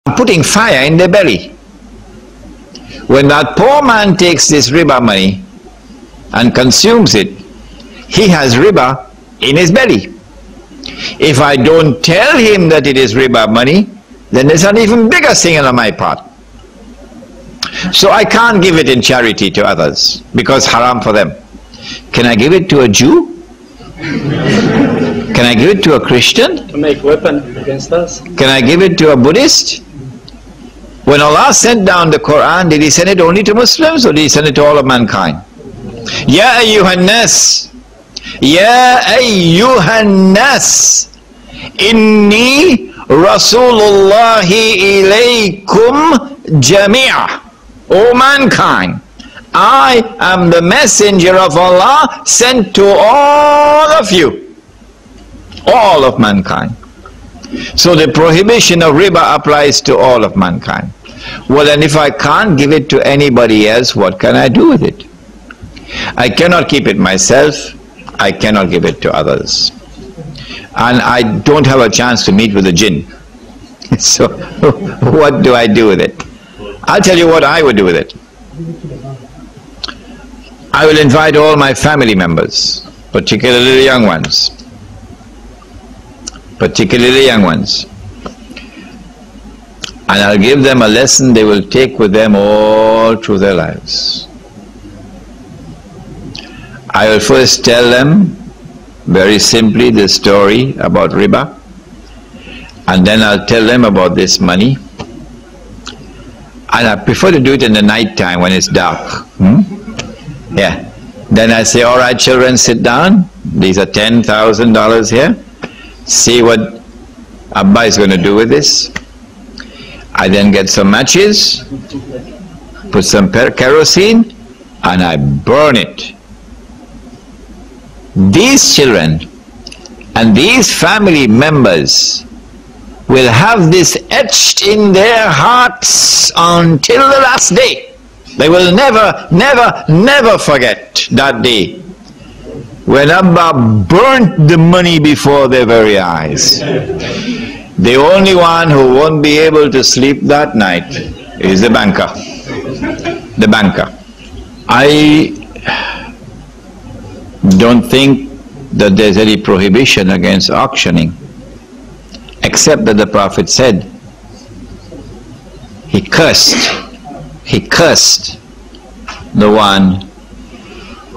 putting fire in their belly. When that poor man takes this riba money and consumes it, he has riba in his belly. If I don't tell him that it is riba money, then there's an even bigger sin on my part. So I can't give it in charity to others because haram for them. Can I give it to a Jew? Can I give it to a Christian? To make weapon against us. Can I give it to a Buddhist? When Allah sent down the Quran, did He send it only to Muslims or did He send it to all of mankind? Ya ayyuhan nas, Ya ayyuhan nas, inni Rasulullahi ilaykum jami'a. O mankind, I am the messenger of Allah sent to all of you, all of mankind. So the prohibition of riba applies to all of mankind. Well, and if I can't give it to anybody else, what can I do with it? I cannot keep it myself, I cannot give it to others. And I don't have a chance to meet with the jinn. So what do I do with it? I'll tell you what I would do with it. I will invite all my family members, particularly the young ones. And I'll give them a lesson they will take with them all through their lives. I will first tell them very simply the story about riba, and then I'll tell them about this money. And I prefer to do it in the night time when it's dark. Yeah. Then I say, all right, children, sit down. These are $10,000 here. See what Abba is going to do with this. I then get some matches, put some kerosene, and I burn it. These children and these family members will have this etched in their hearts until the last day. They will never forget that day when Abba burnt the money before their very eyes. The only one who won't be able to sleep that night is the banker. The banker. I don't think that there's any prohibition against auctioning, except that the Prophet said he cursed the one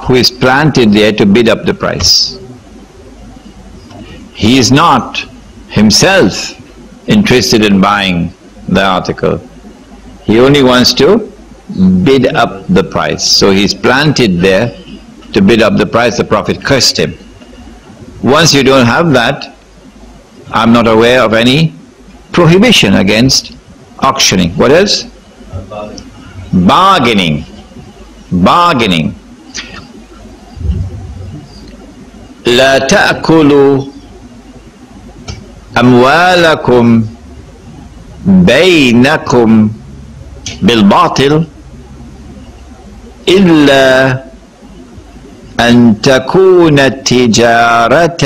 who is planted there to bid up the price. He is not himself interested in buying the article. He only wants to bid up the price. So he's planted there to bid up the price. The Prophet cursed him. Once you don't have that, I'm not aware of any prohibition against auctioning. What else? Bargaining. Bargaining. لا تأكلوا أموالكم بينكم بالباطل إلا أن تكون تجارة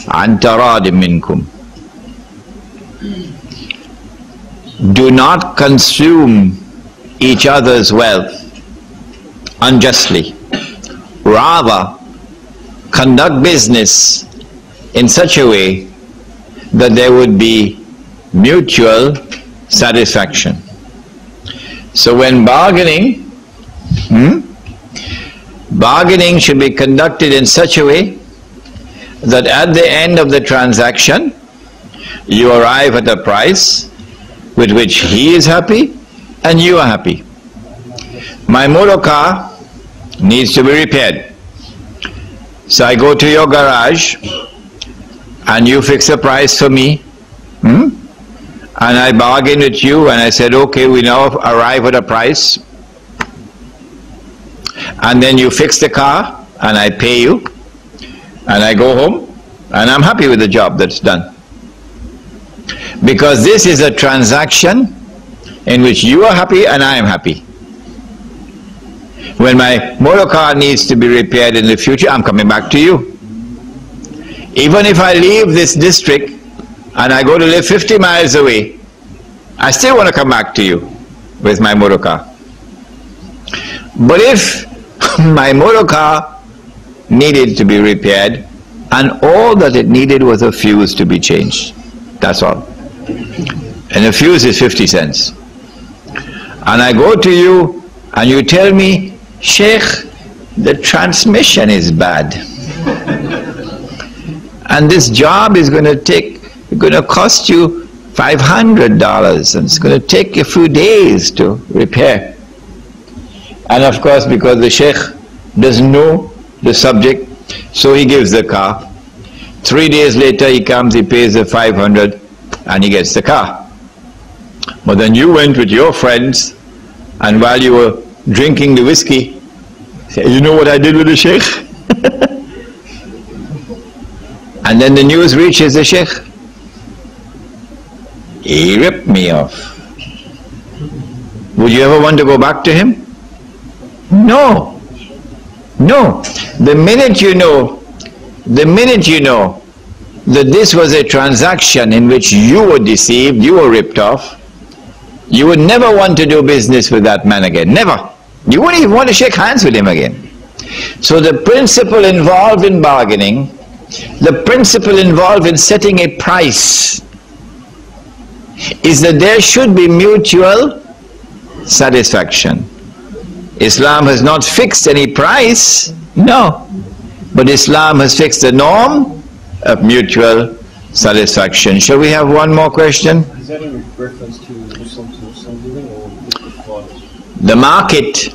عن تراض منكم. Do not consume each other's wealth unjustly. Rather, conduct business in such a way that there would be mutual satisfaction. So when bargaining, bargaining should be conducted in such a way that at the end of the transaction, you arrive at a price with which he is happy and you are happy. My motor car needs to be repaired. So I go to your garage and you fix a price for me, and I bargain with you and I said, okay, we now arrive at a price, and then you fix the car and I pay you and I go home and I'm happy with the job that's done. Because this is a transaction in which you are happy and I am happy. When my motor car needs to be repaired in the future, I'm coming back to you. Even if I leave this district and I go to live 50 miles away, I still want to come back to you with my motor car. But if my motor car needed to be repaired and all that it needed was a fuse to be changed, that's all. And a fuse is 50 cents. And I go to you and you tell me, Sheikh, the transmission is bad. And this job is going to cost you $500 and it's going to take a few days to repair. And of course, because the Sheikh doesn't know the subject, so he gives the car. 3 days later he comes, he pays the 500 and he gets the car. But then you went with your friends and while you were drinking the whiskey, say, you know what I did with the Sheikh? And then the news reaches the Sheikh. He ripped me off. Would you ever want to go back to him? No. No. The minute you know that this was a transaction in which you were deceived, you were ripped off, you would never want to do business with that man again. Never. You wouldn't even want to shake hands with him again. So the principle involved in bargaining, the principle involved in setting a price, is that there should be mutual satisfaction. Islam has not fixed any price, no. But Islam has fixed the norm of mutual satisfaction. Shall we have one more question? Is that in reference to Muslim living or fathers? The market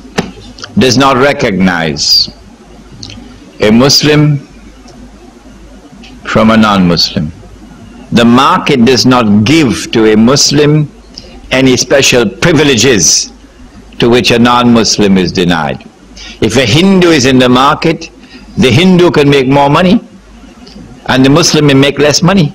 does not recognize a Muslim from a non-Muslim. The market does not give to a Muslim any special privileges to which a non-Muslim is denied. If a Hindu is in the market, the Hindu can make more money and the Muslim may make less money.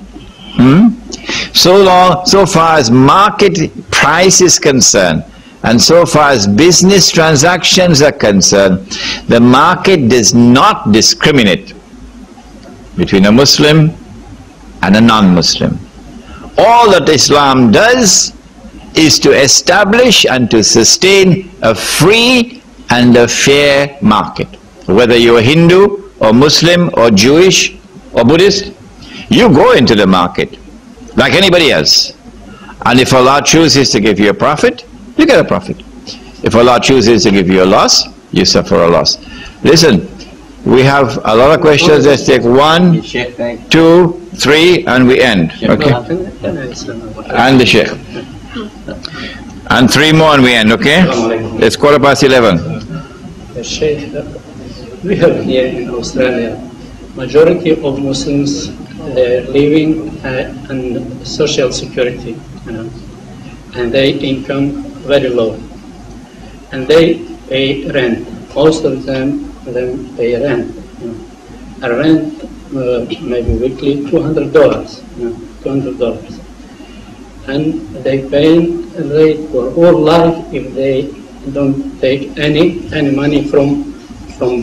So far as market price is concerned and so far as business transactions are concerned, the market does not discriminate between a Muslim and a non-Muslim. All that Islam does is to establish and to sustain a free and a fair market. Whether you're Hindu or Muslim or Jewish or Buddhist, you go into the market like anybody else. And if Allah chooses to give you a profit, you get a profit. If Allah chooses to give you a loss, you suffer a loss. Listen, we have a lot of questions. Let's take 1, 2, 3 and we end. Okay? And the Sheikh. And 3 more and we end, okay? It's 11:15. Sheikh, we have here in Australia, majority of Muslims, they're living on social security, and their income very low, and they pay rent. Most of them pay rent. A rent maybe weekly $200, $200, and they pay rate for all life if they don't take any money from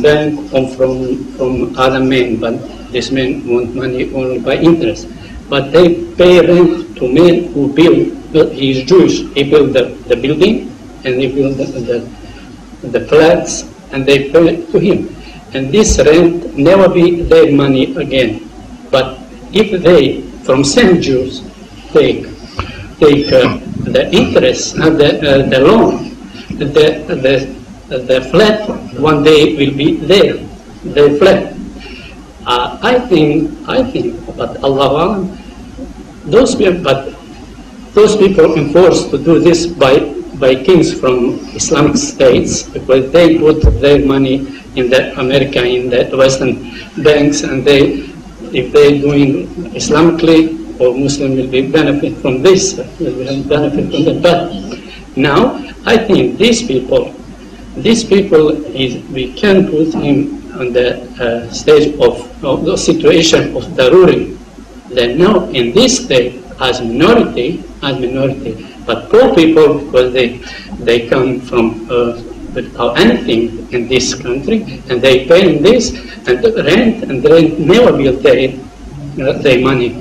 bank or from other men, but this man want money only by interest. But they pay rent to men who build. He is Jewish. He built the building and he built the flats, and they pay to him. And this rent never be their money again. But if they, from same Jews, take the interest and the loan, the flat one day will be there, the flat. I think, but Allah, those people enforced to do this by kings from Islamic states, because they put their money in the America, in the Western banks, and if they're doing Islamically, or Muslim will be benefit from this, will benefit from that. But now I think these people we can put him on the stage of the situation of daruri. Then now in this state as minority, but poor people, because they come from without anything in this country, and they pay this and the rent never will take their money,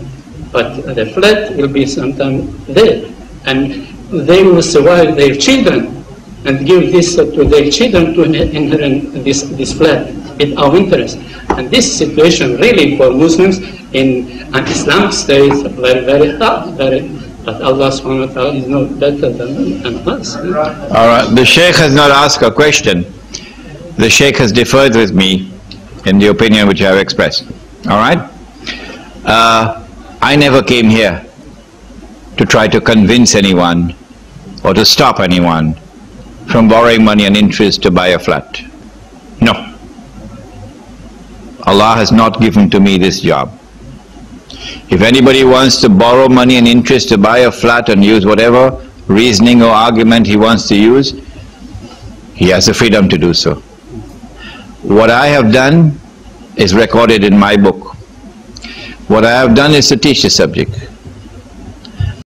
but the flat will be sometime there. And they will survive their children and give this to their children to inherit this flat with our interest. And this situation really for Muslims in an Islamic state very, very hard, but Allah subhanahu wa ta'ala is no better than us. All right, the Sheikh has not asked a question. The Sheikh has differed with me in the opinion which I have expressed. All right? I never came here to try to convince anyone or to stop anyone from borrowing money and interest to buy a flat. No. Allah has not given to me this job. If anybody wants to borrow money and interest to buy a flat and use whatever reasoning or argument he wants to use, he has the freedom to do so. What I have done is recorded in my book. What I have done is to teach the subject.